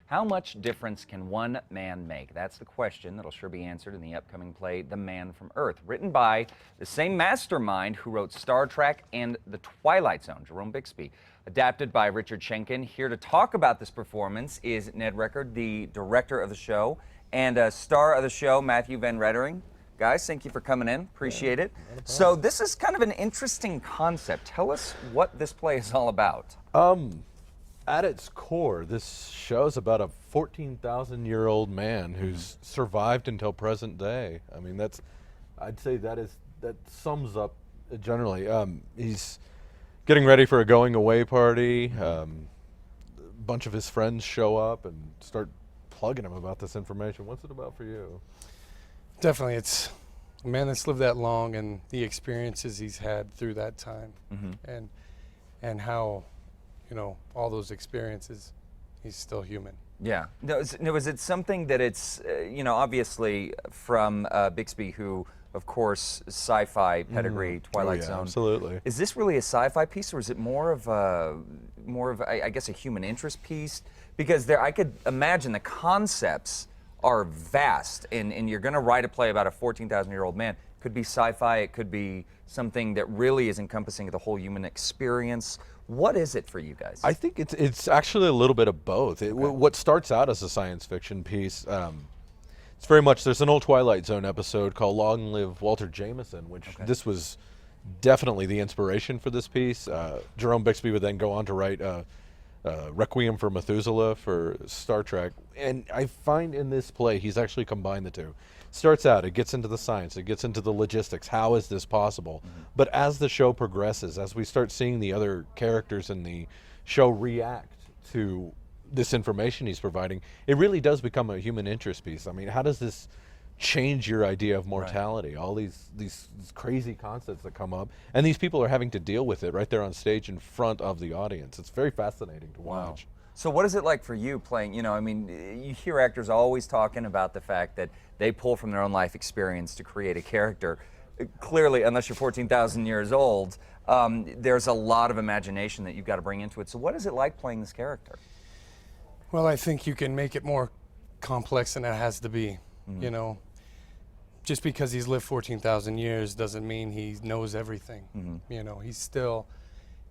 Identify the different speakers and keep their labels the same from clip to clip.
Speaker 1: How much difference can one man make? That's the question that'll sure be answered in the upcoming play, The Man from Earth, written by the same mastermind who wrote Star Trek and The Twilight Zone, Jerome Bixby. Adapted by Richard Schenken. Here to talk about this performance is Ned Record, the director of the show, and star of the show, Matthew Van Reddering. Guys, thank you for coming in. Appreciate it. So this is kind of an interesting concept. Tell us what this play is all about.
Speaker 2: At its core, this show's about a 14,000-year-old man who's survived until present day. I mean, I'd say that sums up generally. He's getting ready for a going away party. A bunch of his friends show up and start plugging him about this information. What's it about for you?
Speaker 3: Definitely, it's a man that's lived that long and the experiences he's had through that time, and how, you know, all those experiences, he's still human.
Speaker 1: Yeah. No, is it something that it's, you know, obviously from Bixby, who, of course, sci-fi pedigree, Twilight Zone.
Speaker 2: Absolutely.
Speaker 1: Is this really a sci-fi piece, or is it more of I guess, a human interest piece? Because I could imagine the concepts are vast, and you're going to write a play about a 14,000-year-old man. It could be sci-fi, it could be something that really is encompassing the whole human experience. What is it for you guys?
Speaker 2: I think it's actually a little bit of both. What starts out as a science fiction piece, it's very much, there's an old Twilight Zone episode called Long Live Walter Jameson, which this was definitely the inspiration for this piece. Jerome Bixby would then go on to write Requiem for Methuselah for Star Trek. And I find in this play, he's actually combined the two. Starts out, it gets into the science, it gets into the logistics. How is this possible? But as the show progresses, as we start seeing the other characters in the show react to this information he's providing, it really does become a human interest piece. I mean, how does this change your idea of mortality? All these crazy concepts that come up, and these people are having to deal with it right there on stage in front of the audience. It's very fascinating to watch.
Speaker 1: So what is it like for you playing, you know, I mean, you hear actors always talking about the fact that they pull from their own life experience to create a character. Clearly, unless you're 14,000 years old, there's a lot of imagination that you've got to bring into it. So what is it like playing this character?
Speaker 3: Well, I think you can make it more complex than it has to be, you know. Just because he's lived 14,000 years doesn't mean he knows everything. You know, he's still,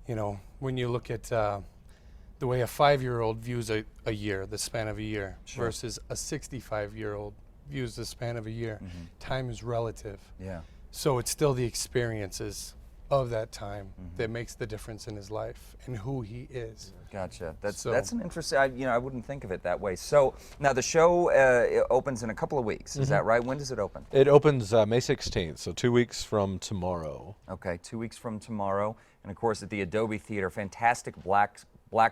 Speaker 3: you know, when you look at the way a 5-year-old views a year, the span of a year, versus a 65-year-old views the span of a year, time is relative.
Speaker 1: Yeah.
Speaker 3: So it's still the experiences of that time that makes the difference in his life and who he is.
Speaker 1: Gotcha. That's an interesting. I wouldn't think of it that way. So now the show it opens in a couple of weeks. Is that right? When does it open?
Speaker 2: It opens May 16th, so 2 weeks from tomorrow.
Speaker 1: Okay, 2 weeks from tomorrow, and of course at the Adobe Theater, fantastic black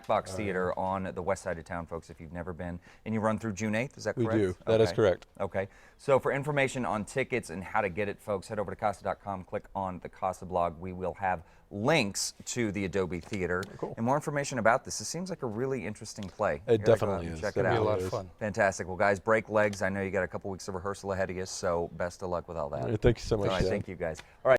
Speaker 1: box theater on the west side of town, folks, if you've never been. And you run through June 8th, is that correct?
Speaker 2: We do. That is correct.
Speaker 1: Okay. So for information on tickets and how to get it, folks, head over to Casa.com, click on the Casa blog. We will have links to the Adobe Theater and more information about this. It seems like a really interesting play.
Speaker 2: It definitely is.
Speaker 1: Check
Speaker 3: It'll
Speaker 1: it
Speaker 3: be
Speaker 1: out.
Speaker 3: a lot of fun.
Speaker 1: Fantastic. Well, guys, break legs. I know you got a couple weeks of rehearsal ahead of you, so best of luck with all that.
Speaker 2: Thank you so much.
Speaker 1: All right, thank you, guys. All right.